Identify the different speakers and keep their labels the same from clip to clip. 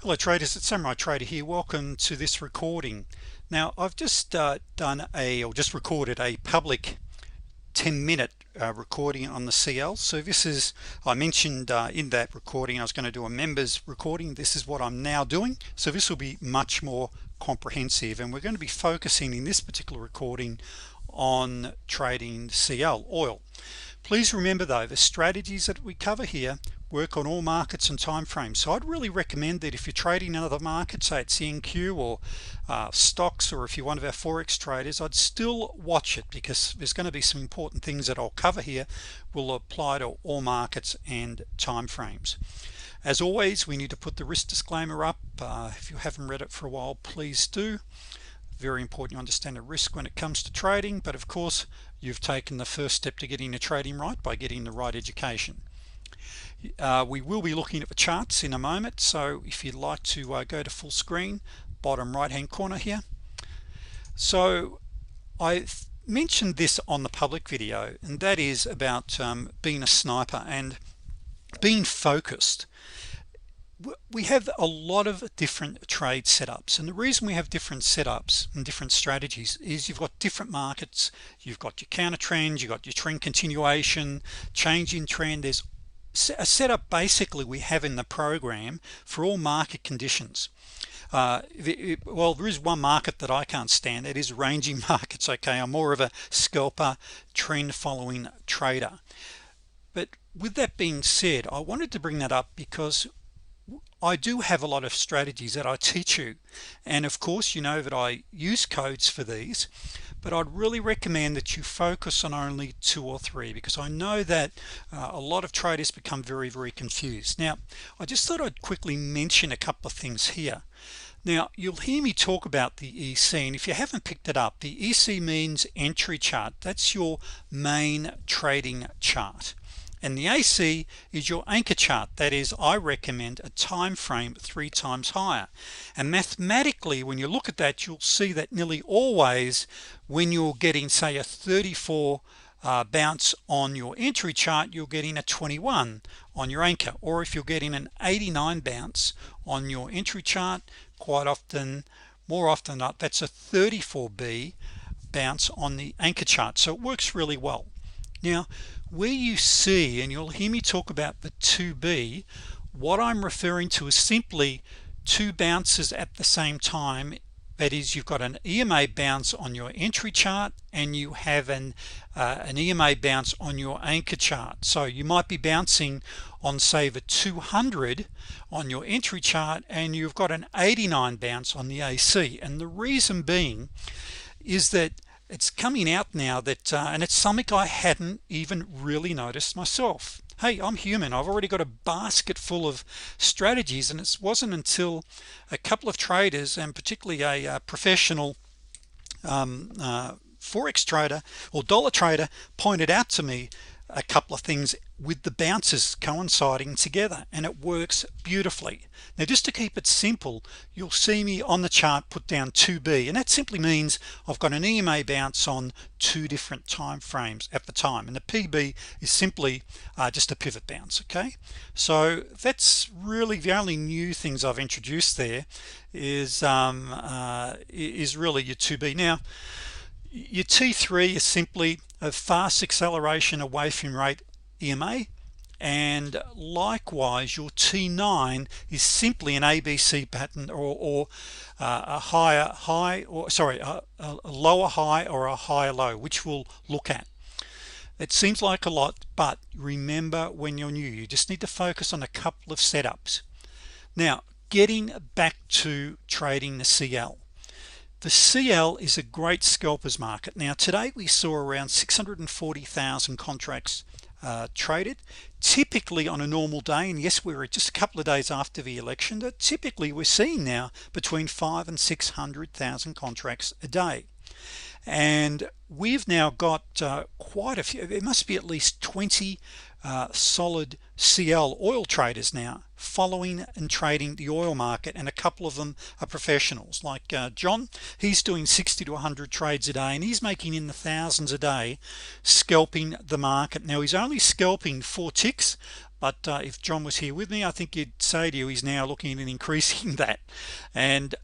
Speaker 1: Hello traders, it's Samurai Trader here. Welcome to this recording. Now I've just just recorded a public 10-minute recording on the CL. So this is, I mentioned in that recording I was going to do a members recording. This is what I'm now doing, so this will be much more comprehensive, and we're going to be focusing in this particular recording on trading CL oil. Please remember though, the strategies that we cover here work on all markets and time frames. So I'd really recommend that if you're trading in other markets, say it's CNQ or stocks, or if you're one of our Forex traders, I'd still watch it, because there's going to be some important things that I'll cover here will apply to all markets and time frames. As always, we need to put the risk disclaimer up. If you haven't read it for a while, please do. Very important you understand the risk when it comes to trading, but of course you've taken the first step to getting the trading right by getting the right education. We will be looking at the charts in a moment, so if you'd like to go to full screen, bottom right hand corner here. So I mentioned this on the public video, and that is about being a sniper and being focused. We have a lot of different trade setups, and the reason we have different setups and different strategies is you've got different markets, you've got your counter trends, you've got your trend continuation, change in trend. There's a setup basically we have in the program for all market conditions. Well, there is one market that I can't stand. It is ranging markets. Okay, I'm more of a scalper, trend following trader. But with that being said, I wanted to bring that up because I do have a lot of strategies that I teach you, and of course you know that I use codes for these, but I'd really recommend that you focus on only 2 or 3, because I know that a lot of traders become very confused. Now I just thought I'd quickly mention a couple of things here. Now you'll hear me talk about the EC, and if you haven't picked it up, the EC means entry chart. That's your main trading chart, and the AC is your anchor chart. That is, I recommend a time frame 3 times higher, and mathematically when you look at that, you'll see that nearly always when you're getting, say, a 34 bounce on your entry chart, you're getting a 21 on your anchor, or if you're getting an 89 bounce on your entry chart, quite often, more often than not, that's a 34B bounce on the anchor chart. So it works really well. Now where you see, and you'll hear me talk about the 2B, what I'm referring to is simply 2 bounces at the same time. That is, you've got an EMA bounce on your entry chart, and you have an EMA bounce on your anchor chart. So you might be bouncing on, say, the 200 on your entry chart, and you've got an 89 bounce on the AC. And the reason being is that it's coming out now that and it's something I hadn't even really noticed myself. Hey, I'm human. I've already got a basket full of strategies, and it wasn't until a couple of traders, and particularly a professional Forex trader or dollar trader, pointed out to me a couple of things with the bounces coinciding together, and it works beautifully. Now just to keep it simple, you'll see me on the chart put down 2B, and that simply means I've got an EMA bounce on 2 different time frames at the time, and the PB is simply just a pivot bounce. Okay, so that's really the only new things I've introduced there is really your 2B. Now your T3 is simply a fast acceleration away from rate EMA, and likewise your T9 is simply an ABC pattern, or a higher high, or sorry, a lower high or a higher low, which we'll look at. It seems like a lot, but remember, when you're new, you just need to focus on a couple of setups. Now getting back to trading the CL. The CL is a great scalpers market. Now today we saw around 640,000 contracts traded, typically on a normal day, and yes, we were just a couple of days after the election, but typically we're seeing now between 500,000 and 600,000 contracts a day. And we've now got quite a few. There must be at least 20 solid CL oil traders now following and trading the oil market, and a couple of them are professionals like John. He's doing 60 to 100 trades a day, and he's making in the thousands a day scalping the market. Now he's only scalping 4 ticks, but if John was here with me, I think you'd say to you he's now looking at increasing that. And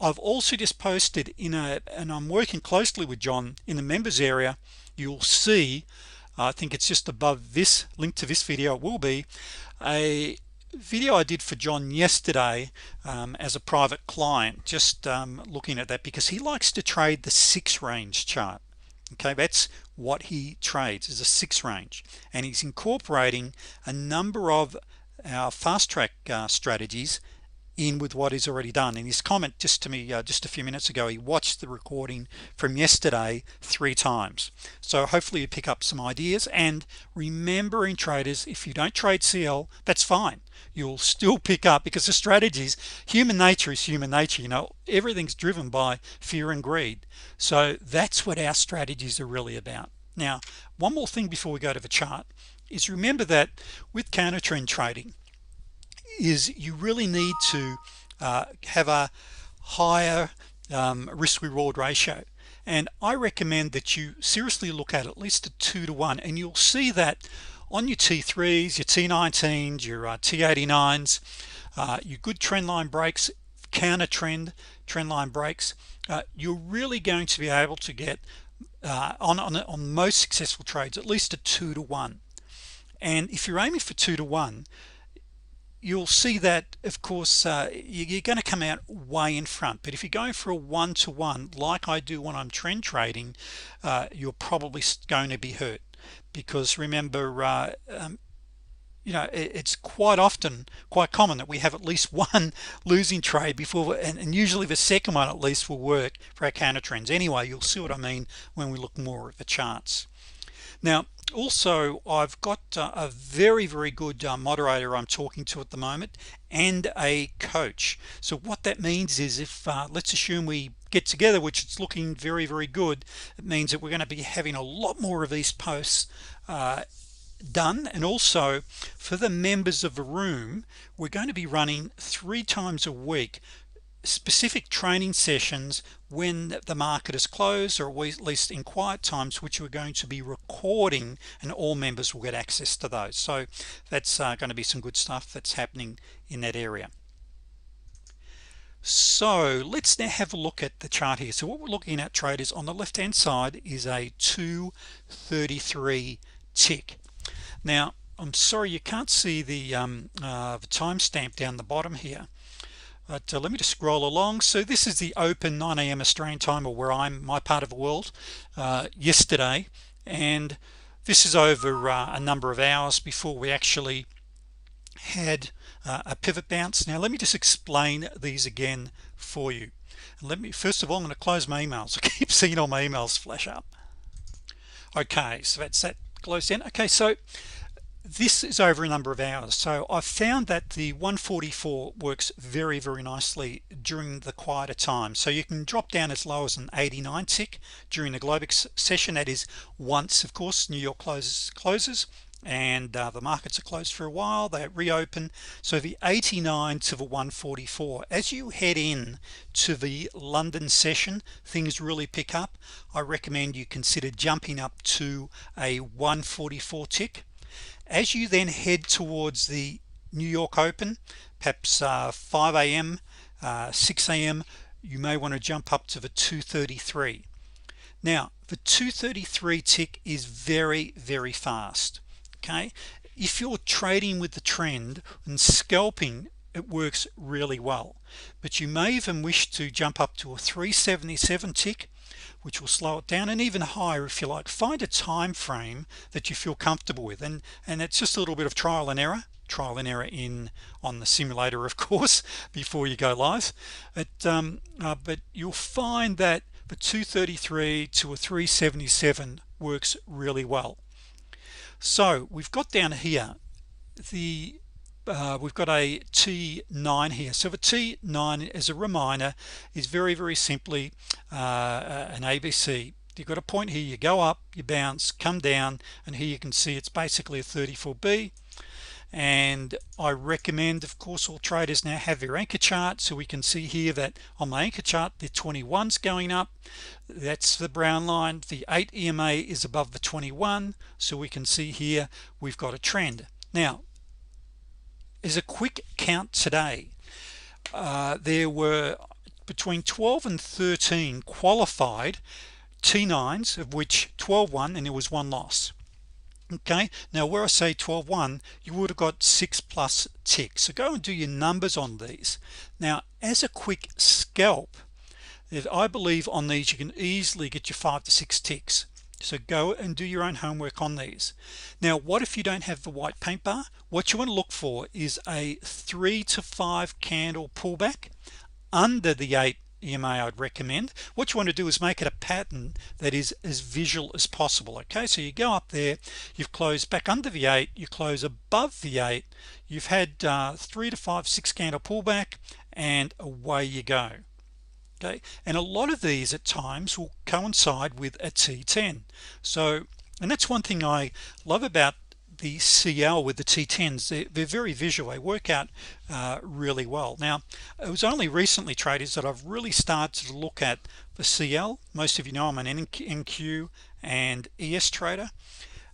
Speaker 1: I've also just posted and I'm working closely with John in the members area. You'll see, I think it's just above this link to this video, it will be a video I did for John yesterday as a private client, just looking at that because he likes to trade the 6 range chart. Okay, that's what he trades, is a 6 range, and he's incorporating a number of our fast track strategies in with what is already done. In his comment just to me just a few minutes ago, he watched the recording from yesterday 3 times. So hopefully you pick up some ideas. And remembering, traders, if you don't trade CL, that's fine, you'll still pick up, because the strategies, human nature is human nature, you know, everything's driven by fear and greed. So that's what our strategies are really about. Now, one more thing before we go to the chart is, remember that with counter trend trading is you really need to have a higher risk reward ratio, and I recommend that you seriously look at least a 2 to 1, and you'll see that on your T3s, your T19s, your T89s, your good trend line breaks, counter trend line breaks, you're really going to be able to get on most successful trades at least a 2 to 1. And if you're aiming for 2 to 1, you'll see that, of course, you're going to come out way in front. But if you're going for a 1 to 1 like I do when I'm trend trading, you're probably going to be hurt, because remember, you know, it's quite common that we have at least one losing trade before, and usually the second one at least will work for our counter trends. Anyway, you'll see what I mean when we look more at the charts. Now, also, I've got a very good moderator I'm talking to at the moment, and a coach. So what that means is, if let's assume we get together, which it's looking very good, it means that we're going to be having a lot more of these posts done. And also for the members of the room, we're going to be running 3 times a week specific training sessions when the market is closed, or at least in quiet times, which we're going to be recording, and all members will get access to those. So that's going to be some good stuff that's happening in that area. So let's now have a look at the chart here. So what we're looking at, traders, on the left hand side is a 233 tick. Now, I'm sorry you can't see the timestamp down the bottom here, but let me just scroll along. So this is the open 9 a.m. Australian time, or where my part of the world, yesterday, and this is over a number of hours before we actually had a pivot bounce. Now let me just explain these again for you. First of all, I'm going to close my emails. I keep seeing all my emails flash up. Okay, so that's that closed in. Okay, so this is over a number of hours. So I've found that the 144 works very nicely during the quieter time. So you can drop down as low as an 89 tick during the Globex session. That is once, of course, New York closes and the markets are closed for a while, they reopen. So the 89 to the 144, as you head in to the London session, things really pick up. I recommend you consider jumping up to a 144 tick. As you then head towards the New York Open, perhaps 5 a.m. 6 a.m., you may want to jump up to the 233. Now the 233 tick is very fast. Okay, if you're trading with the trend and scalping, it works really well, but you may even wish to jump up to a 377 tick, which will slow it down, and even higher if you like. Find a time frame that you feel comfortable with, and it's just a little bit of trial and error on the simulator, of course, before you go live. But you'll find that the 233 to a 377 works really well. So we've got down here we've got a T9 here. So the T9, as a reminder, is very simply an ABC. You've got a point here, you go up, you bounce, come down, and here you can see it's basically a 34B. And I recommend, of course, all traders now have their anchor chart, so we can see here that on my anchor chart the 21's going up. That's the brown line. The 8 EMA is above the 21, so we can see here we've got a trend. Now as a quick count today, there were between 12 and 13 qualified T9s, of which 12 won and there was one loss. Okay, now where I say 12 won, you would have got 6+ ticks. So go and do your numbers on these. Now as a quick scalp, I believe on these you can easily get your 5 to 6 ticks. So go and do your own homework on these. Now what if you don't have the white paint bar? What you want to look for is a 3 to 5 candle pullback under the 8 EMA. I'd recommend. What you want to do is make it a pattern that is as visual as possible. Okay, so you go up there, you've closed back under the 8, you close above the 8, you've had 3 to 5 6 candle pullback, and away you go. Okay, and a lot of these at times will coincide with a T10. So, and that's one thing I love about the CL with the T10s. They're very visual. They work out really well. Now it was only recently, traders, that I've really started to look at the CL. Most of you know I'm an NQ and ES trader,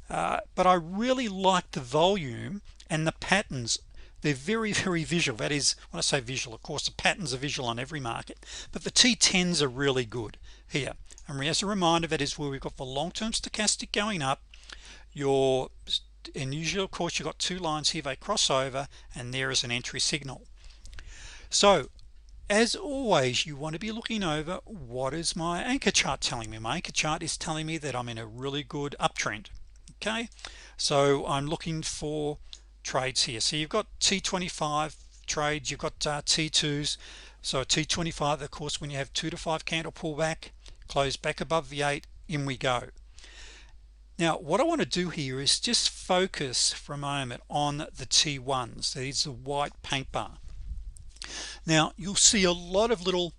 Speaker 1: but I really like the volume and the patterns. They're very visual. That is, when I say visual, of course the patterns are visual on every market, but the T10s are really good here. And as a reminder, that is where we've got the long-term stochastic going up. And usually of course you've got two lines here, they cross over, and there is an entry signal. So as always, you want to be looking over, what is my anchor chart telling me? My anchor chart is telling me that I'm in a really good uptrend. Okay, so I'm looking for trades here. So you've got T25 trades, you've got T2s. So T25, of course, when you have 2 to 5 candle pullback, close back above the 8, in we go. Now what I want to do here is just focus for a moment on the T1s. These are white paint bar. Now you'll see a lot of little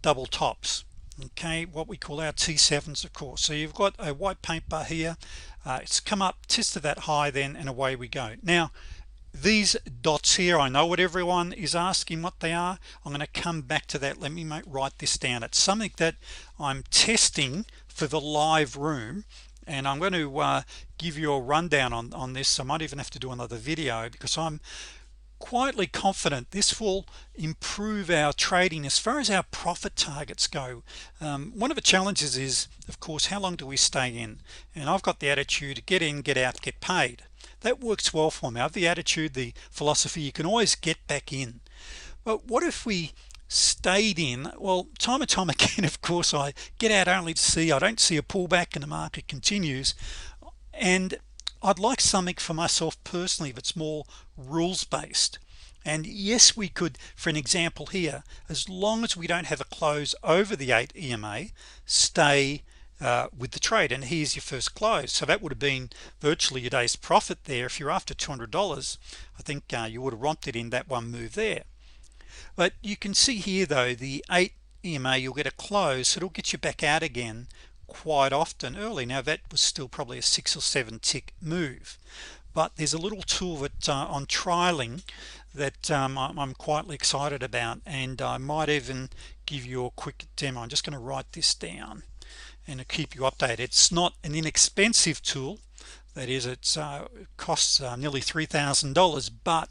Speaker 1: double tops, okay, what we call our T7s, of course. So you've got a white paint bar here, it's come up, tested that high, then, and away we go. Now these dots here, I know what everyone is asking what they are. I'm going to come back to that. Let me write this down. It's something that I'm testing for the live room, and I'm going to give you a rundown on this. I might even have to do another video, because I'm quietly confident this will improve our trading as far as our profit targets go. One of the challenges is, of course, how long do we stay in? And I've got the attitude, get in, get out, get paid. That works well for me. I have the attitude, the philosophy, you can always get back in. But what if we stayed in? Well, time and time again, of course, I get out only to see, I don't see a pullback and the market continues. And I'd like something for myself personally that's more rules-based. And yes, we could, for an example here, as long as we don't have a close over the 8 EMA, stay with the trade. And here's your first close. So that would have been virtually your day's profit there. If you're after $200, I think you would have romped it in that one move there. But you can see here though, the 8 EMA, you'll get a close, so it'll get you back out again quite often early. Now that was still probably a 6 or 7 tick move, but there's a little tool that on trialing that I'm quietly excited about, and I might even give you a quick demo. I'm just going to write this down and to keep you updated. It's not an inexpensive tool, that is, it costs nearly $3,000, but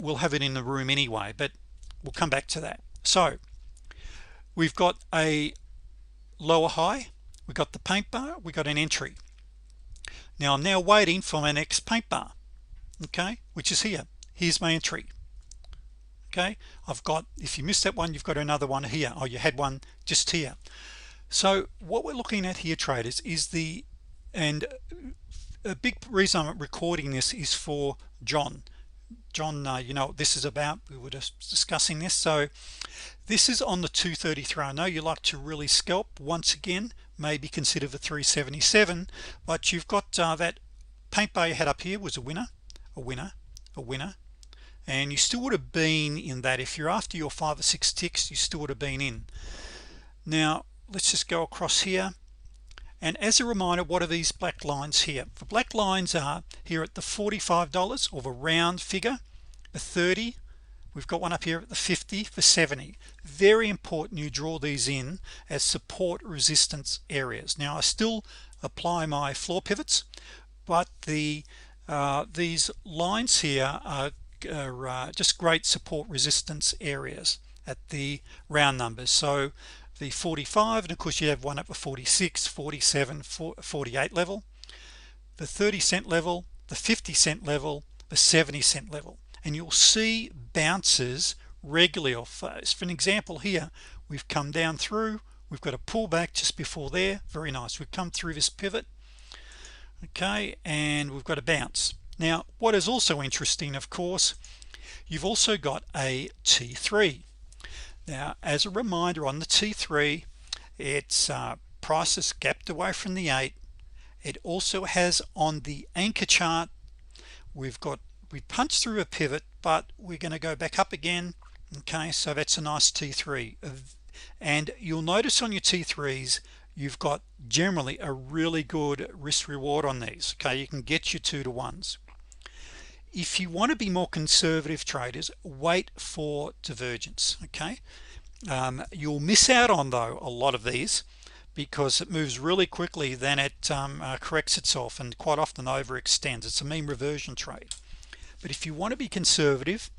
Speaker 1: we'll have it in the room anyway, but we'll come back to that. So we've got a lower high, we got the paint bar, we got an entry. Now I'm now waiting for my next paint bar, okay, which is here. Here's my entry. Okay, I've got, if you missed that one, you've got another one here. Oh, you had one just here. So what we're looking at here, traders, is and a big reason I'm recording this is for John, you know what this is about. We were just discussing this. So this is on the 233. I know you like to really scalp. Once again, maybe consider the 377, but you've got that paint bar you had up here was a winner, a winner, a winner, and you still would have been in that. If you're after your 5 or 6 ticks, you still would have been in. Now let's just go across here, and as a reminder, what are these black lines here? The black lines are here at the $45, or the round figure, the 30. We've got one up here at the 50, for 70. Very important you draw these in as support resistance areas. Now I still apply my floor pivots, but these lines here are just great support resistance areas at the round numbers. So the 45, and of course you have one at the 46, 47, 48 level, the 30-cent level, the 50-cent level, the 70-cent level, and you'll see bounces regularly off those. For an example, here we've come down through, we've got a pullback just before there, very nice. We've come through this pivot, okay, and we've got a bounce. Now what is also interesting, of course, you've also got a T3. Now as a reminder, on the T3, its price is gapped away from the 8. It also has on the anchor chart, we punched through a pivot, but we're going to go back up again, okay, so that's a nice T3. And you'll notice on your T3s you've got generally a really good risk reward on these, okay. You can get your 2 to 1s. If you want to be more conservative traders, wait for divergence, okay. You'll miss out on, though, a lot of these because it moves really quickly, then it corrects itself and quite often overextends. It's a mean reversion trade. But if you want to be conservative,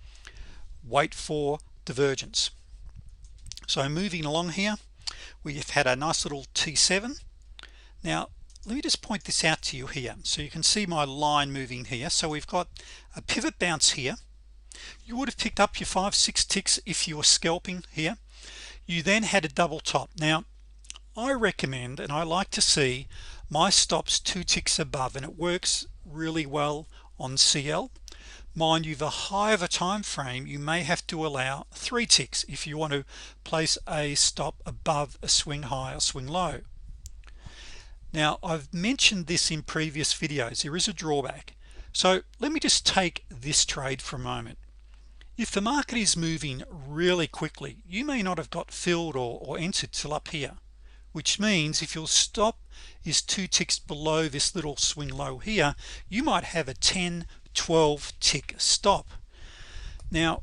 Speaker 1: wait for divergence. So moving along here, we've had a nice little T7. Now let me just point this out to you here so you can see my line moving here. So we've got a pivot bounce here. You would have picked up your 5-6 ticks if you were scalping here. You then had a double top. Now I recommend, and I like to see my stops 2 ticks above, and it works really well on CL. Mind you, the higher the time frame, you may have to allow 3 ticks if you want to place a stop above a swing high or swing low. Now I've mentioned this in previous videos, there is a drawback. So let me just take this trade for a moment. If the market is moving really quickly, you may not have got filled or entered till up here, which means if your stop is 2 ticks below this little swing low here, you might have a 10-12 tick stop. Now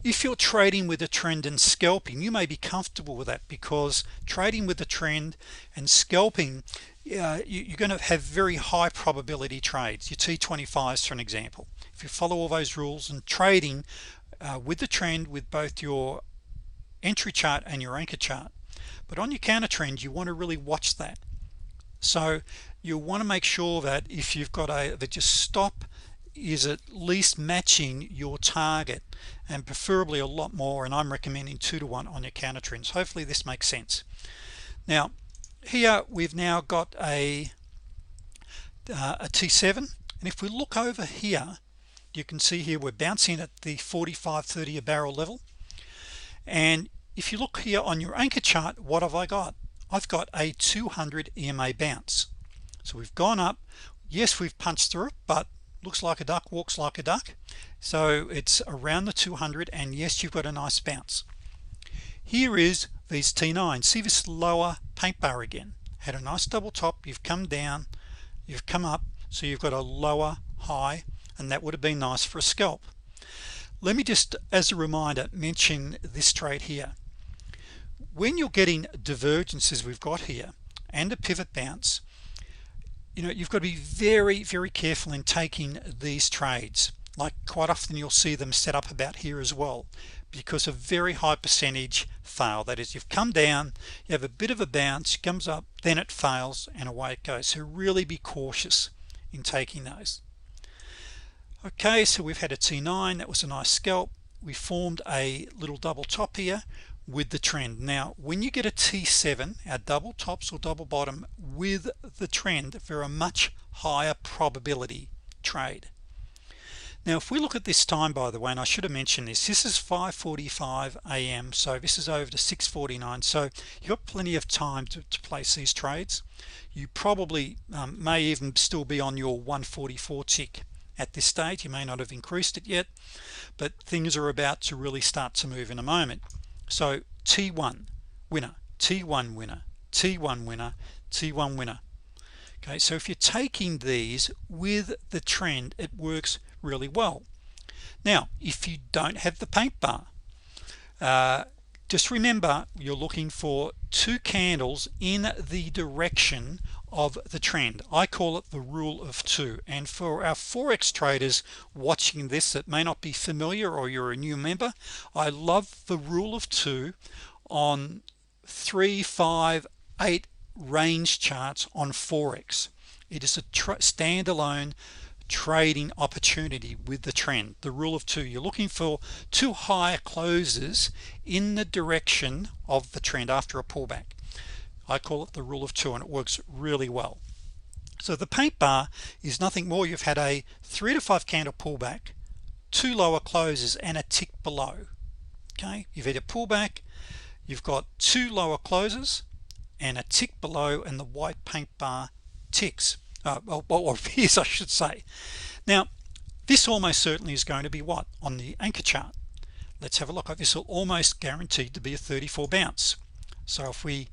Speaker 1: if you're trading with a trend and scalping, you may be comfortable with that, because trading with the trend and scalping, you're going to have very high probability trades, your T25s for an example, if you follow all those rules, and trading with the trend with both your entry chart and your anchor chart. But on your counter trend, you want to really watch that. So you want to make sure that if you've got that your stop is at least matching your target, and preferably a lot more, and I'm recommending 2 to 1 on your counter trends. Hopefully this makes sense. Now here we've now got a T7, and if we look over here, you can see here we're bouncing at the 45.30 a barrel level. And if you look here on your anchor chart, what have I got? I've got a 200 EMA bounce. So we've gone up, yes, we've punched through it, but looks like a duck, walks like a duck. So it's around the 200, and yes, you've got a nice bounce. Here is these T9. See this lower paint bar again, had a nice double top, you've come down, you've come up, so you've got a lower high, and that would have been nice for a scalp. Let me just, as a reminder, mention this trade here. When you're getting divergences we've got here and a pivot bounce, you've got to be very careful in taking these trades. Like quite often you'll see them set up about here as well, because a very high percentage fail. That is, you've come down, you have a bit of a bounce, comes up, then it fails, and away it goes. So really be cautious in taking those. Okay, so we've had a T9, that was a nice scalp. We formed a little double top here with the trend. Now when you get a T7, our double tops or double bottom with the trend, they're a much higher probability trade. Now if we look at this time, by the way, and I should have mentioned this is 5:45 a.m. so this is over to 6:49, so you've got plenty of time to place these trades. You probably may even still be on your 144 tick at this stage. You may not have increased it yet, but things are about to really start to move in a moment. So T1 winner, T1 winner, T1 winner, T1 winner. Okay, so if you're taking these with the trend, it works really well. Now if you don't have the paint bar, just remember you're looking for two candles in the direction of the trend. I call it the rule of two. And for our Forex traders watching this that may not be familiar, or you're a new member, I love the rule of two on 3, 5, 8 range charts on Forex. It is a standalone trading opportunity with the trend. The rule of two, you're looking for two higher closes in the direction of the trend after a pullback. I call it the rule of two, and it works really well. So the paint bar is nothing more. You've had a 3 to 5 candle pullback, two lower closes, and a tick below. Okay, you've had a pullback, you've got two lower closes and a tick below, and the white paint bar ticks or appears, I should say. Now this almost certainly is going to be what on the anchor chart. Let's have a look. This will almost guaranteed to be a 34 bounce. So if we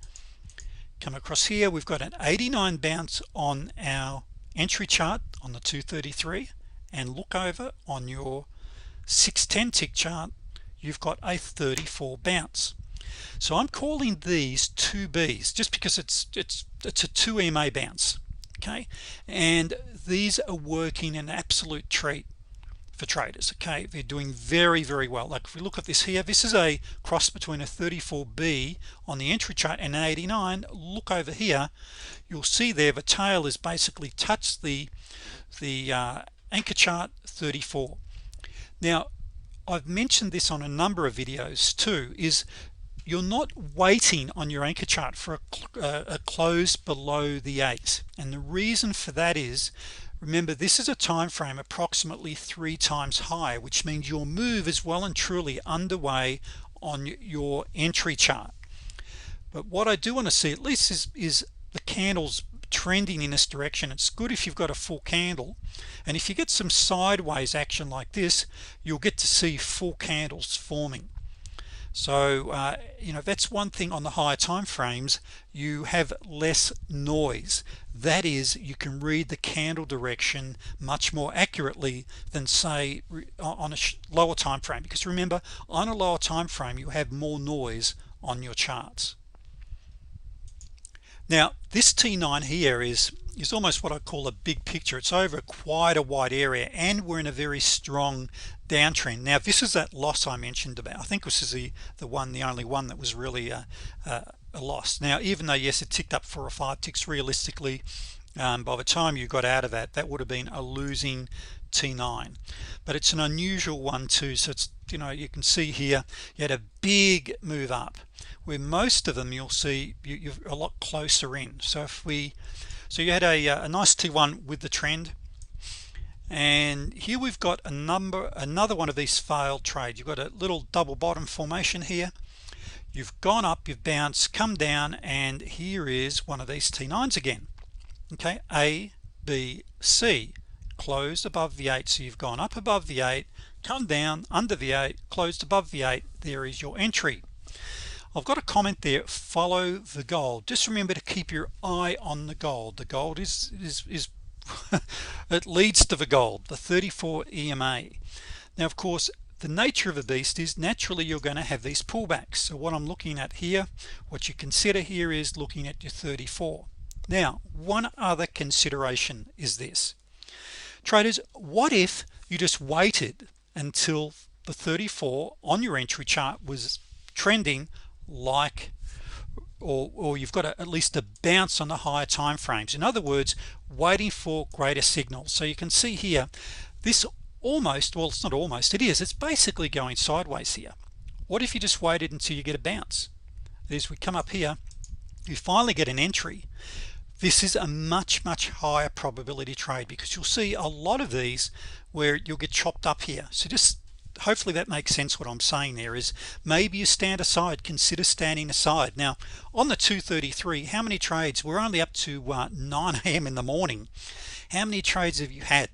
Speaker 1: come across here, we've got an 89 bounce on our entry chart on the 233, and look over on your 610 tick chart, you've got a 34 bounce. So I'm calling these 2Bs just because it's a 2 EMA bounce. Okay, and these are working an absolute treat for traders. Okay, they're doing very, very well. Like if we look at this here, this is a cross between a 34B on the entry chart and an 89. Look over here, you'll see there the tail is basically touched the anchor chart 34. Now I've mentioned this on a number of videos too, is you're not waiting on your anchor chart for a close below the 8, and the reason for that is, remember, this is a time frame approximately 3 times higher, which means your move is well and truly underway on your entry chart. But what I do want to see at least is the candles trending in this direction. It's good if you've got a full candle, and if you get some sideways action like this, you'll get to see full candles forming. So you know, that's one thing on the higher time frames. You have less noise. That is, you can read the candle direction much more accurately than say on a lower time frame, because remember, on a lower time frame you have more noise on your charts. Now this T9 here is almost what I call a big picture. It's over quite a wide area, and we're in a very strong downtrend. Now this is that loss I mentioned about. I think this is the only one that was really a loss. Now even though yes, it ticked up 4 or 5 ticks, realistically by the time you got out of that would have been a losing T9, but it's an unusual one too. So it's, you know, you can see here you had a big move up, where most of them you'll see you're a lot closer in. So you had a nice T1 with the trend, and here we've got another one of these failed trades. You've got a little double bottom formation here. You've gone up, you've bounced, come down, and here is one of these T9s again. Okay, A, B, C, closed above the 8. So you've gone up above the 8, come down under the 8, closed above the 8. There is your entry. I've got a comment there, follow the gold. Just remember to keep your eye on the gold. The gold is it leads to the gold, the 34 EMA. Now of course the nature of a beast is naturally you're going to have these pullbacks. So what I'm looking at here, what you consider here is looking at your 34. Now one other consideration is this, traders, what if you just waited until the 34 on your entry chart was trending like, or you've got at least a bounce on the higher time frames? In other words, waiting for greater signals. So you can see here this almost, well it's not almost, it is, it's basically going sideways here. What if you just waited until you get a bounce? As we come up here, you finally get an entry. This is a much higher probability trade, because you'll see a lot of these where you'll get chopped up here. So just hopefully that makes sense. What I'm saying there is maybe you stand aside, consider standing aside. Now on the 233, how many trades? We're only up to 9 a.m. in the morning. How many trades have you had?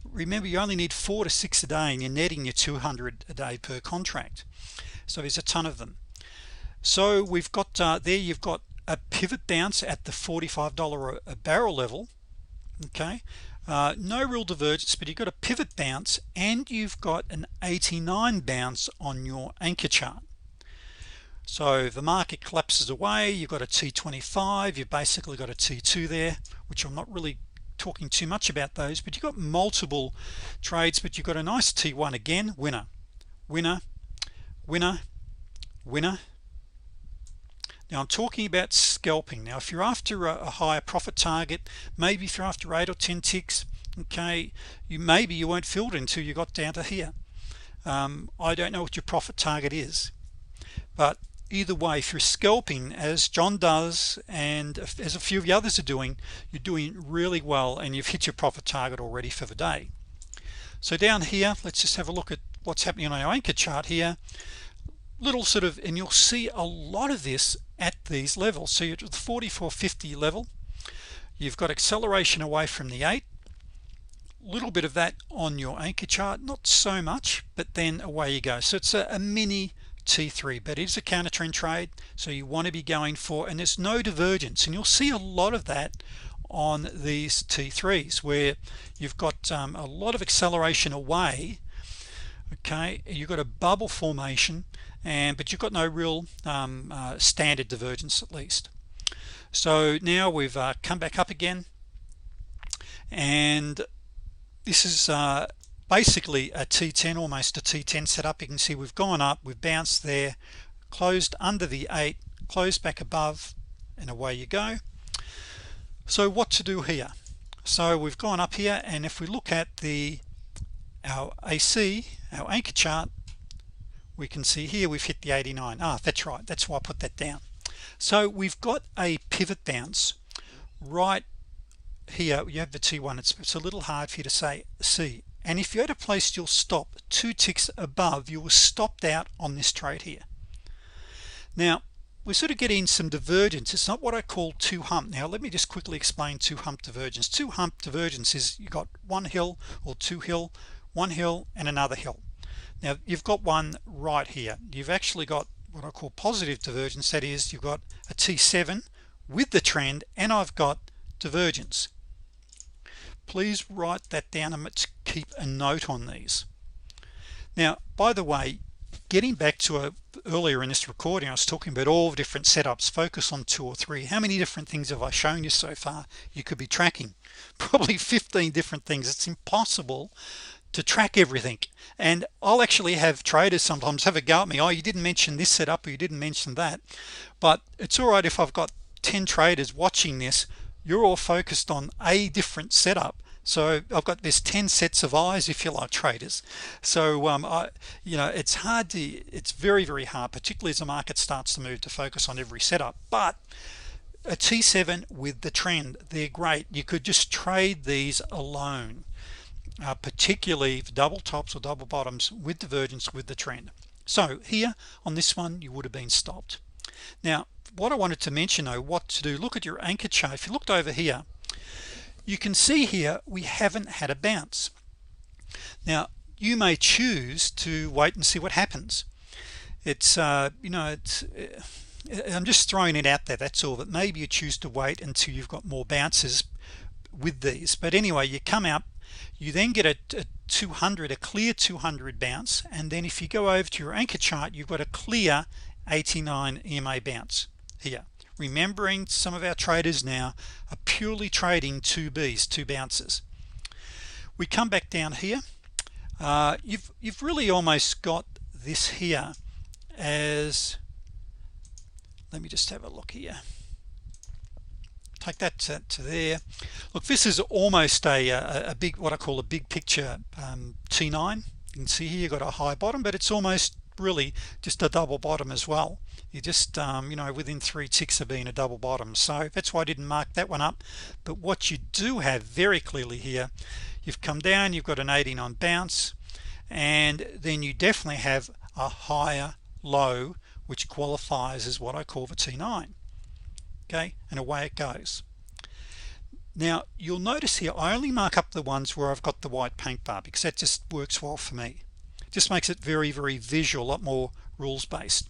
Speaker 1: Remember, you only need 4 to 6 a day, and you're netting your 200 a day per contract. So there's a ton of them. So we've got there, you've got a pivot bounce at the $45 a barrel level. Okay, no real divergence, but you've got a pivot bounce, and you've got an 89 bounce on your anchor chart. So if the market collapses away, you've got a T25, you've basically got a T2 there, which I'm not really talking too much about those, but you've got multiple trades, but you've got a nice T1 again, winner, winner, winner, winner. Now I'm talking about scalping. Now if you're after a higher profit target, maybe if you're after 8 or 10 ticks, okay, maybe you won't fill it until you got down to here. I don't know what your profit target is, but either way, if you're scalping as John does and as a few of the others are doing, you're doing really well and you've hit your profit target already for the day. So down here, let's just have a look at what's happening on our anchor chart here. Little sort of, and you'll see a lot of this at these levels. So you're at the 44.50 level, you've got acceleration away from the 8, little bit of that on your anchor chart, not so much, but then away you go. So it's a mini T3, but it's a counter trend trade, so you want to be going for, and there's no divergence, and you'll see a lot of that on these T3s where you've got a lot of acceleration away. Okay, you've got a bubble formation, but you've got no real standard divergence at least. So now we've come back up again, and this is basically a T10, almost a T10 setup. You can see we've gone up, we've bounced there, closed under the 8, closed back above, and away you go. So what to do here? So we've gone up here, and if we look at our AC, our anchor chart, we can see here we've hit the 89. That's right, that's why I put that down. So we've got a pivot bounce right here. You have the T1. It's a little hard for you to see, and if you had placed your stop 2 ticks above, you were stopped out on this trade here. Now we're sort of getting some divergence. It's not what I call two hump. Now let me just quickly explain two hump divergence. Two hump divergence is you got one hill or two hill, one hill and another hill. Now you've got one right here. You've actually got what I call positive divergence. That is, you've got a T7 with the trend, and I've got divergence. Please write that down and let's keep a note on these. Now by the way, getting back to earlier in this recording, I was talking about all the different setups. Focus on 2 or 3. How many different things have I shown you so far? You could be tracking probably 15 different things. It's impossible to track everything, and I'll actually have traders sometimes have a go at me. Oh, you didn't mention this setup, or you didn't mention that. But it's all right if I've got 10 traders watching this. You're all focused on a different setup, so I've got this 10 sets of eyes, if you like, traders. So it's hard to, it's very hard, particularly as the market starts to move, to focus on every setup. But a T7 with the trend, they're great. You could just trade these alone, particularly double tops or double bottoms with divergence with the trend. So here on this one, you would have been stopped. Now what I wanted to mention though, what to do, look at your anchor chart. If you looked over here, you can see here we haven't had a bounce. Now you may choose to wait and see what happens. It's I'm just throwing it out there, that's all. That maybe you choose to wait until you've got more bounces with these. But anyway, you come out, you then get a 200, a clear 200 bounce, and then if you go over to your anchor chart, you've got a clear 89 EMA bounce here. Remembering some of our traders now are purely trading 2Bs, 2 bounces. We come back down here. You've really almost got this here as, let me just have a look here. Take that to there. Look, this is almost a big, what I call a big picture T9. You can see here you've got a high bottom, but it's almost really just a double bottom as well. You just within 3 ticks of being a double bottom. So that's why I didn't mark that one up. But what you do have very clearly here, you've come down, you've got an 89 bounce, and then you definitely have a higher low, which qualifies as what I call the T9. Okay, and away it goes. Now you'll notice here I only mark up the ones where I've got the white paint bar, because that just works well for me. Just makes it very visual, a lot more rules based.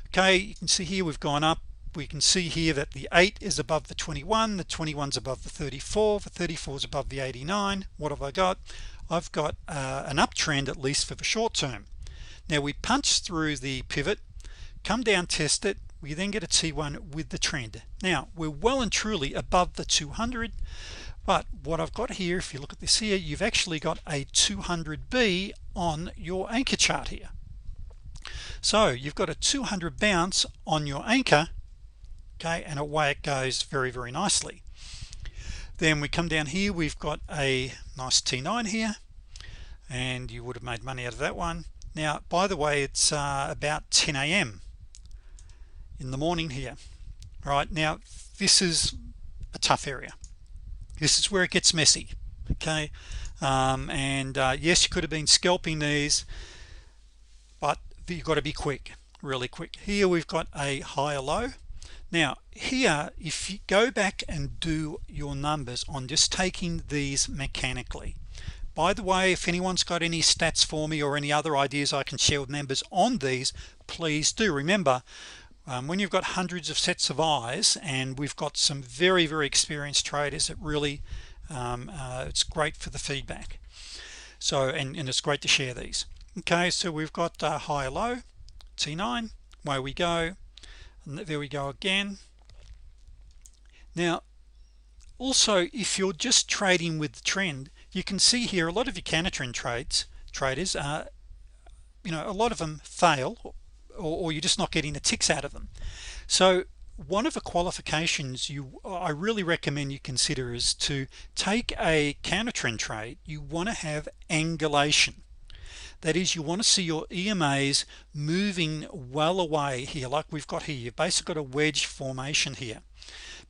Speaker 1: Okay, you can see here we've gone up. We can see here that the 8 is above the 21, the 21's above the 34, the 34 is above the 89. What have I got? I've got an uptrend, at least for the short term. Now we punched through the pivot, come down, test it, we then get a T1 with the trend. Now we're well and truly above the 200, but what I've got here, if you look at this here, you've actually got a 200B on your anchor chart here. So you've got a 200 bounce on your anchor, okay, and away it goes very, very nicely. Then we come down here, we've got a nice T9 here, and you would have made money out of that one. Now, by the way, it's about 10 a.m. in the morning here. All right, now this is a tough area. This is where it gets messy, okay? Yes, you could have been scalping these, but you've got to be quick, really quick. Here we've got a higher low. Now here, if you go back and do your numbers on just taking these mechanically, by the way, if anyone's got any stats for me or any other ideas I can share with members on these, please do. Remember, when you've got hundreds of sets of eyes, and we've got some very, very experienced traders, it really it's great for the feedback. So and it's great to share these. Okay, so we've got high low T9, away we go, and there we go again. Now also, if you're just trading with the trend, you can see here a lot of your counter trend traders a lot of them fail, or you're just not getting the ticks out of them. So one of the qualifications I really recommend you consider is to take a counter trend trade. You want to have angulation. That is, you want to see your EMAs moving well away here, like we've got here. You've basically got a wedge formation here,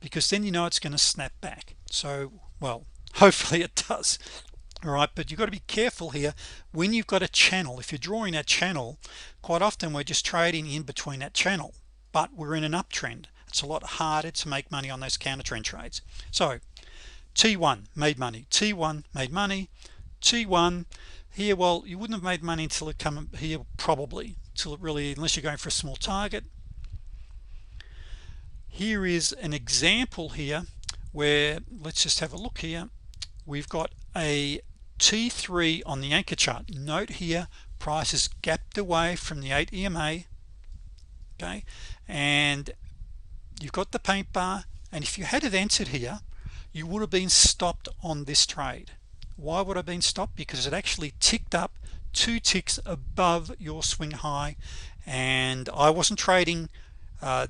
Speaker 1: because then you know it's going to snap back. So, well, hopefully it does. All right, but you've got to be careful here when you've got a channel. If you're drawing that channel, quite often we're just trading in between that channel, but we're in an uptrend. It's a lot harder to make money on those counter trend trades. So T1 made money, T1 made money, T1 here. Well, you wouldn't have made money until it come here, probably till it really, unless you're going for a small target. Here is an example here where, let's just have a look here. We've got a T3 on the anchor chart. Note here, price is gapped away from the 8 EMA, okay, and you've got the paint bar, and if you had it entered here, you would have been stopped on this trade. Why would I have been stopped? Because it actually ticked up 2 ticks above your swing high, and I wasn't trading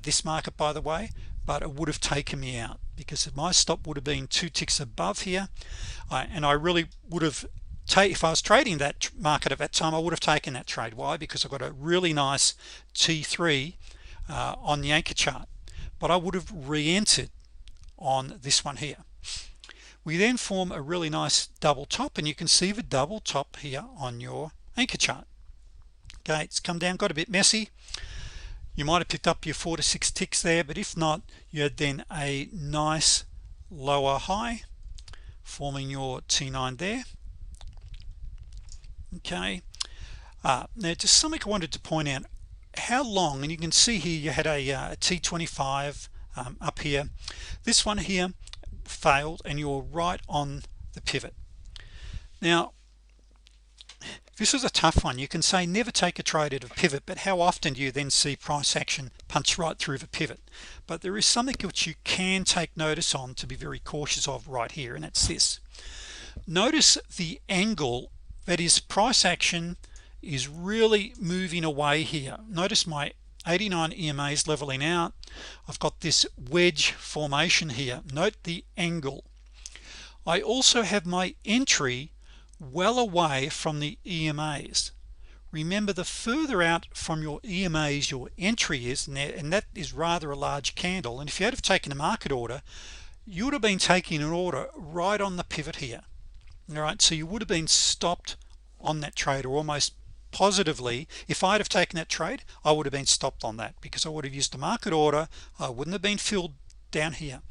Speaker 1: this market, by the way, but it would have taken me out, because my stop would have been 2 ticks above here, and I really would have if I was trading that market at that time, I would have taken that trade. Why? Because I've got a really nice T3 on the anchor chart, but I would have re-entered on this one here. We then form a really nice double top, and you can see the double top here on your anchor chart. Okay, it's come down, got a bit messy. You might have picked up your 4 to 6 ticks there, but if not, you had then a nice lower high forming your T9 there. Okay, now just something I wanted to point out, how long, and you can see here you had a T25 up here. This one here failed, and you're right on the pivot. Now this is a tough one. You can say never take a trade at a pivot, but how often do you then see price action punch right through the pivot? But there is something which you can take notice on to be very cautious of right here, and that's this. Notice the angle, that is, price action is really moving away here. Notice my 89 EMA is leveling out. I've got this wedge formation here. Note the angle. I also have my entry well away from the EMAs. Remember, the further out from your EMAs your entry is, and that is rather a large candle, and if you had have taken a market order, you would have been taking an order right on the pivot here. All right, so you would have been stopped on that trade, or almost positively, if I'd have taken that trade, I would have been stopped on that, because I would have used a market order. I wouldn't have been filled down here.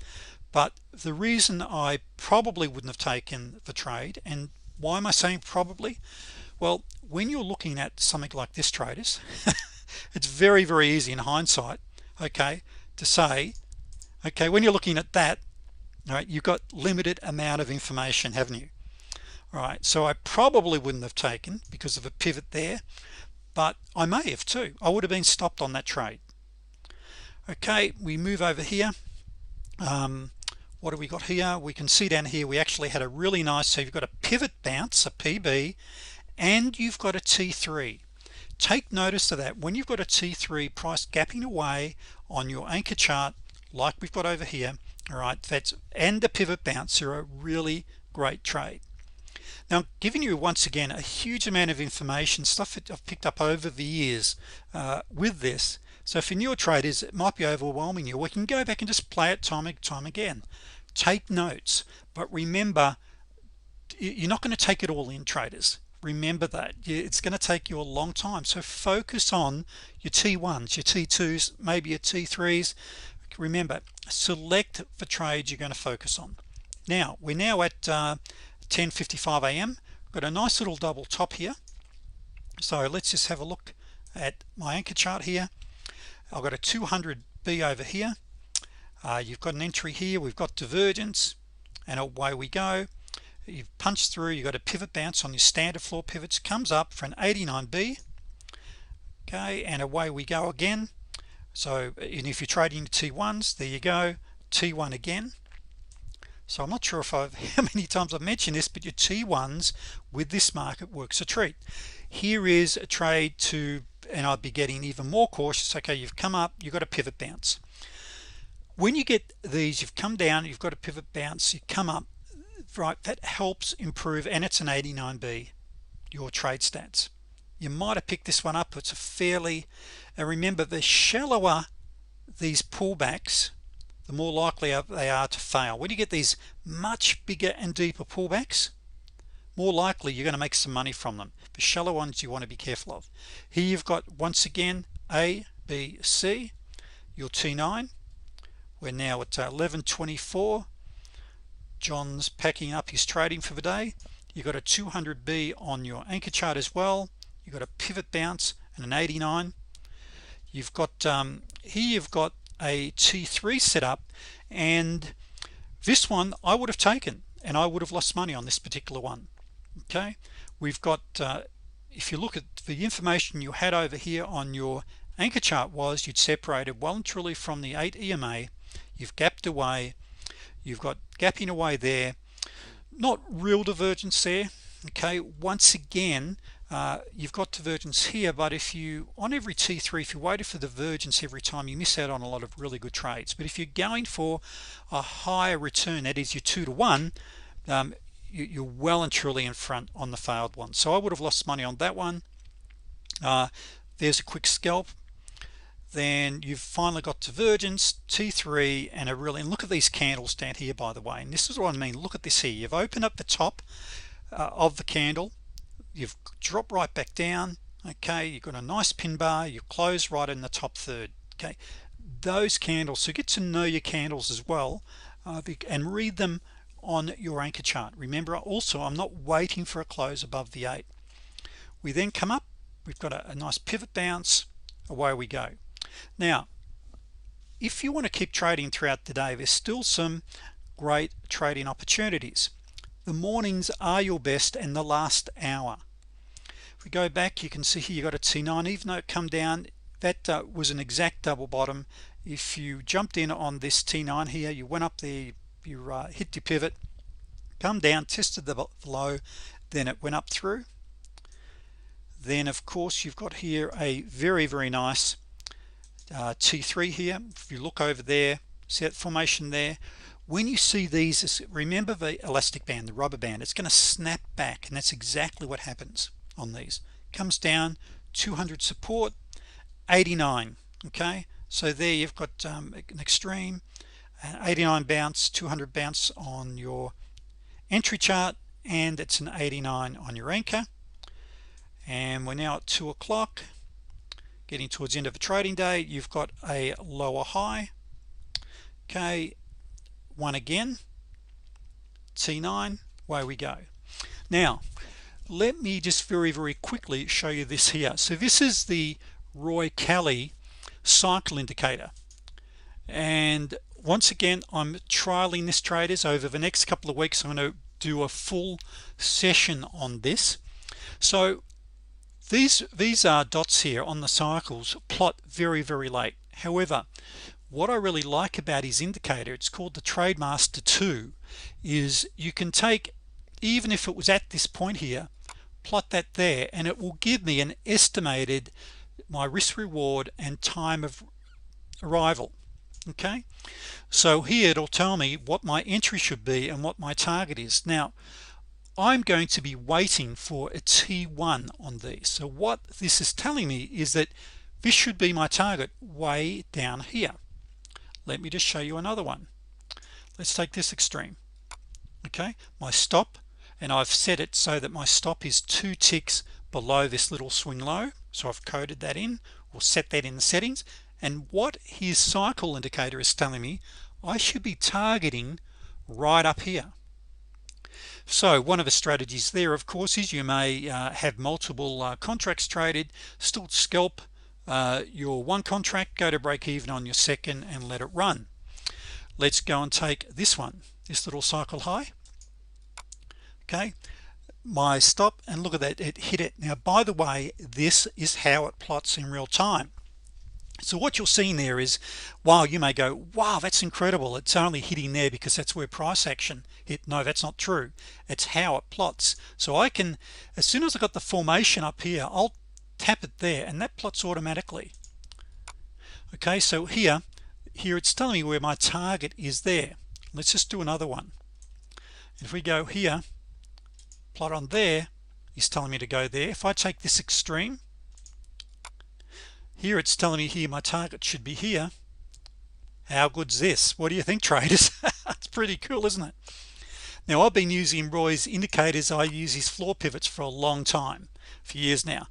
Speaker 1: But the reason I probably wouldn't have taken the trade, and why am I saying probably? Well, when you're looking at something like this, traders, it's very, very easy in hindsight, okay, to say, okay, when you're looking at that, all right, you've got limited amount of information, haven't you? All right, so I probably wouldn't have taken because of a pivot there, but I may have too. I would have been stopped on that trade. Okay, we move over here. What do we got here? We can see down here we actually had a really nice, so you've got a pivot bounce, a PB, and you've got a T3. Take notice of that. When you've got a T3 price gapping away on your anchor chart like we've got over here, all right, that's and the pivot bounce are a really great trade. Now, I'm giving you once again a huge amount of information, stuff that I've picked up over the years with this. So for newer traders, it might be overwhelming you. We can go back and just play it time and time again. Take notes, but remember, you're not going to take it all in, traders. Remember that it's going to take you a long time. So focus on your T1s, your T2s, maybe your T3s. Remember, select the trades you're going to focus on. Now we're now at 10:55 a.m. got a nice little double top here, so let's just have a look at my anchor chart here. I've got a 200B over here. You've got an entry here, we've got divergence, and away we go. You've punched through, you've got a pivot bounce on your standard floor pivots, comes up for an 89B, okay, and away we go again. So, and if you're trading T1s, there you go, T1 again. So I'm not sure if how many times I've mentioned this, but your T1s with this market works a treat. Here is a trade to, and I'd be getting even more cautious. Okay, you've come up, you've got a pivot bounce. When you get these, you've come down, you've got a pivot bounce, you come up, right, that helps improve, and it's an 89B, your trade stats. You might have picked this one up. It's a fairly, and remember, the shallower these pullbacks, the more likely they are to fail. When you get these much bigger and deeper pullbacks, more likely you're going to make some money from them. The shallow ones you want to be careful of. Here you've got once again A, B, C, your T9. We're now at 11:24. John's packing up his trading for the day. You've got a 200B on your anchor chart as well. You've got a pivot bounce and an 89. You've got here you've got a T3 set up, and this one I would have taken, and I would have lost money on this particular one. Okay, we've got if you look at the information you had over here on your anchor chart, was you'd separated well and truly from the 8 EMA. You've gapped away, you've got gapping away there, not real divergence there. Okay, once again you've got divergence here, but if you on every T3, if you waited for divergence every time, you miss out on a lot of really good trades. But if you're going for a higher return, that is your 2 to 1, you're well and truly in front on the failed one. So I would have lost money on that one. There's a quick scalp. Then you've finally got divergence, T3, and a really, and look at these candles down here, by the way, and this is what I mean. Look at this here. You've opened up the top of the candle, you've dropped right back down. Okay, you've got a nice pin bar, you close right in the top third. Okay, those candles, so get to know your candles as well, and read them on your anchor chart. Remember also, I'm not waiting for a close above the 8. We then come up, we've got a nice pivot bounce, away we go. Now if you want to keep trading throughout the day, there's still some great trading opportunities. The mornings are your best, and the last hour. If we go back, you can see here you got a T9. Even though it come down, that was an exact double bottom. If you jumped in on this T9 here, you went up there, you hit your pivot, come down, tested the low, then it went up through. Then of course you've got here a very nice T3 here. If you look over there, see that formation there. When you see these, remember the elastic band, the rubber band, it's going to snap back, and that's exactly what happens on these. Comes down, 200 support, 89. Okay, so there you've got an extreme, 89 bounce, 200 bounce on your entry chart, and it's an 89 on your anchor. And we're now at 2 o'clock, getting towards the end of the trading day. You've got a lower high. Okay, one again, T9, away we go. Now let me just very quickly show you this here. So this is the Roy Kelly cycle indicator, and once again I'm trialing this, traders. Over the next couple of weeks I'm going to do a full session on this. So these dots here on the cycles plot very late. However, what I really like about his indicator, it's called the Trademaster 2, is you can take, even if it was at this point here, plot that there, and it will give me an estimated my risk reward and time of arrival. Okay, so here it'll tell me what my entry should be and what my target is. Now I'm going to be waiting for a T1 on these. So what this is telling me is that this should be my target way down here. Let me just show you another one. Let's take this extreme. Okay, my stop, and I've set it so that my stop is 2 ticks below this little swing low. So I've coded that in, or set that in the settings. And what his cycle indicator is telling me, I should be targeting right up here. So one of the strategies there, of course, is you may have multiple contracts traded, still scalp your one contract, go to break even on your second, and let it run. Let's go and take this one, this little cycle high. Okay, my stop, and look at that, it hit it. Now by the way, this is how it plots in real time. So what you're seeing there is, while you may go, wow, that's incredible, it's only hitting there because that's where price action hit. No, that's not true. It's how it plots. So I can, as soon as I got the formation up here, I'll tap it there and that plots automatically. Okay, so here it's telling me where my target is there. Let's just do another one. If we go here, plot on there, it's telling me to go there. If I take this extreme, here it's telling me here my target should be here. How good's this? What do you think, traders? It's pretty cool, isn't it? Now I've been using Roy's indicators. I use his floor pivots for a long time, for years now,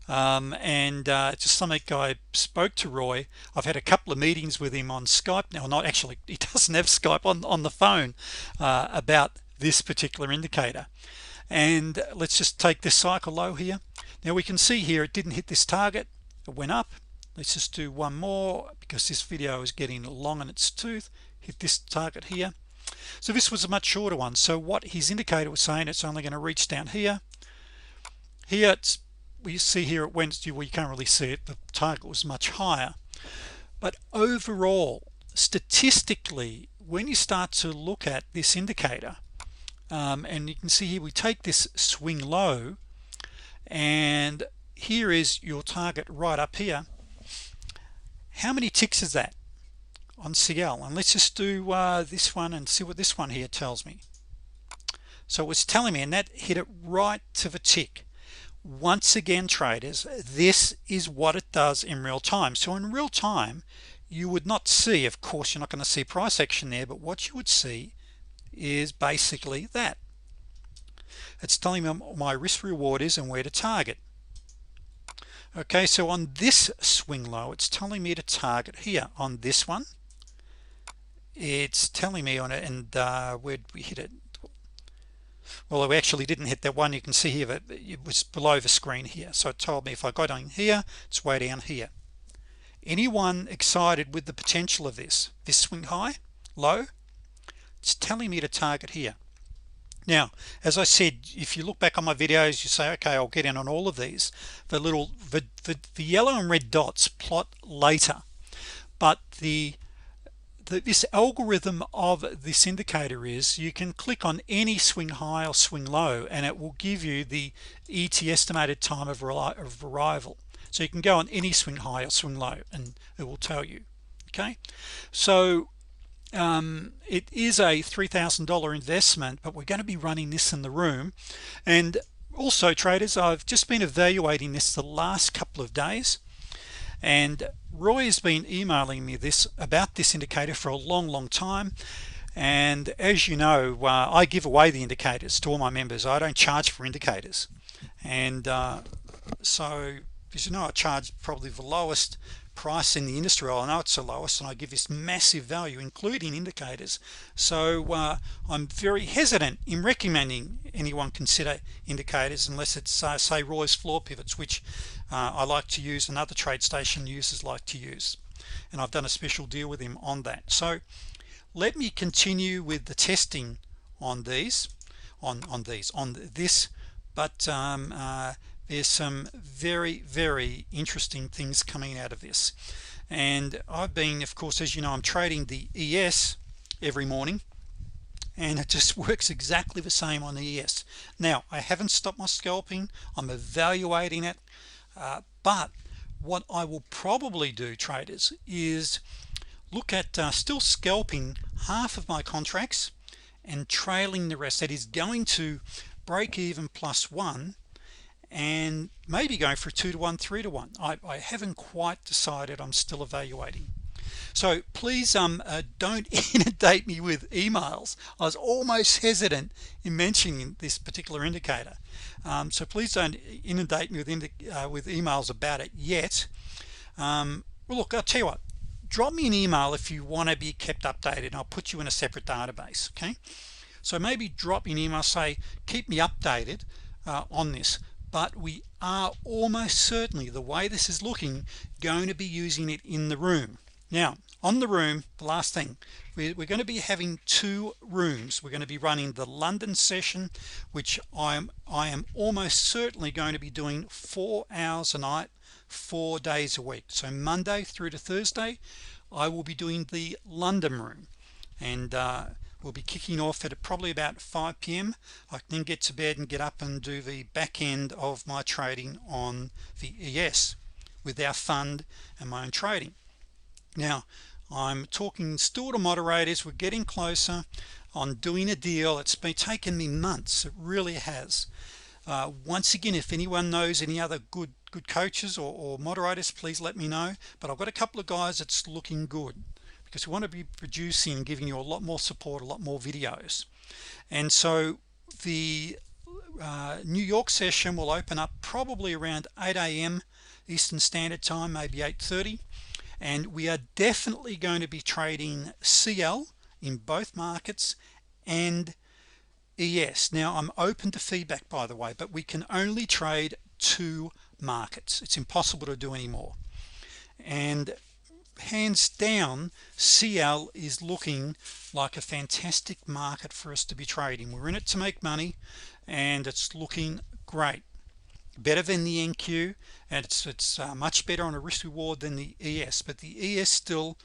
Speaker 1: and just something I spoke to Roy. I've had a couple of meetings with him on Skype now, not actually, he doesn't have Skype, on the phone, about this particular indicator. And let's just take this cycle low here. Now we can see here it didn't hit this target, it went up. Let's just do one more because this video is getting long in its tooth. Hit this target here. So this was a much shorter one. So what his indicator was saying, it's only going to reach down here. Here we see here it went, well, you can't really see it, the target was much higher. But overall, statistically, when you start to look at this indicator, and you can see here we take this swing low, and here is your target right up here. How many ticks is that on CL? And let's just do this one and see what this one here tells me. So it was telling me, and that hit it right to the tick. Once again, traders, this is what it does in real time. So in real time, you would not see, of course you're not going to see price action there, but what you would see is basically that. It's telling me my risk reward is and where to target. Okay, so on this swing low, it's telling me to target here. On this one, it's telling me on it, and where did we hit it? Well, we actually didn't hit that one. You can see here that it was below the screen here, so it told me if I got on here, it's way down here. Anyone excited with the potential of this swing high, low? It's telling me to target here. Now, as I said, if you look back on my videos, you say, okay, I'll get in on all of these. The yellow and red dots plot later, but this algorithm of this indicator is you can click on any swing high or swing low, and it will give you the ET estimated time of arrival. So you can go on any swing high or swing low, and it will tell you. Okay, so it is a $3,000 investment, but we're going to be running this in the room. And also, traders, I've just been evaluating this the last couple of days, and Roy has been emailing me about this indicator for a long time. And as you know, I give away the indicators to all my members. I don't charge for indicators, and so as you know, I charge probably the lowest price in the industry. I know it's the lowest, and I give this massive value including indicators. So I'm very hesitant in recommending anyone consider indicators unless it's say Roy's floor pivots, which I like to use and other trade station users like to use, and I've done a special deal with him on that. So let me continue with the testing on these on this, but there's some very interesting things coming out of this. And I've been, of course, as you know, I'm trading the ES every morning, and it just works exactly the same on the ES. Now I haven't stopped my scalping, I'm evaluating it, but what I will probably do, traders, is look at still scalping half of my contracts and trailing the rest. That is going to break even +1 and maybe going for a 2 to 1, 3 to 1. I haven't quite decided, I'm still evaluating. So please don't inundate me with emails. I was almost hesitant in mentioning this particular indicator, so please don't inundate me with emails about it yet. Well, look, I'll tell you what, drop me an email if you want to be kept updated, and I'll put you in a separate database. Okay, so maybe drop me an email, say keep me updated on this. But we are almost certainly, the way this is looking, going to be using it in the room. Now on the room, the last thing, we're going to be having 2 rooms. We're going to be running the London session, which I am almost certainly going to be doing 4 hours a night, 4 days a week. So Monday through to Thursday I will be doing the London room, and we'll be kicking off at probably about 5 p.m. I can then get to bed and get up and do the back end of my trading on the ES with our fund and my own trading. Now I'm talking still to moderators. We're getting closer on doing a deal. It's been taking me months, it really has. Once again, if anyone knows any other good coaches or moderators, please let me know. But I've got a couple of guys that's looking good, because we want to be producing and giving you a lot more support, a lot more videos. And so the New York session will open up probably around 8 a.m. Eastern Standard Time, maybe 8:30, and we are definitely going to be trading CL in both markets and ES. Now I'm open to feedback, by the way, but we can only trade 2 markets. It's impossible to do any more, and hands down CL is looking like a fantastic market for us to be trading. We're in it to make money, and it's looking great, better than the NQ, and it's much better on a risk reward than the ES. But the ES still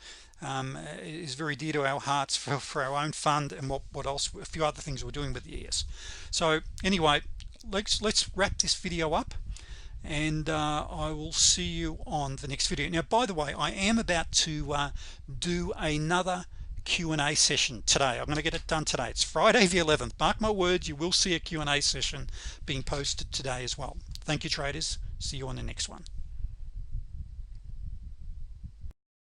Speaker 1: is very dear to our hearts for our own fund and what else, a few other things we're doing with the ES. So anyway, let's wrap this video up, and I will see you on the next video. Now, by the way, I am about to do another Q&A session today. I'm going to get it done today. It's Friday the 11th. Mark my words, you will see a Q&A session being posted today as well. Thank you, traders. See you on the next one.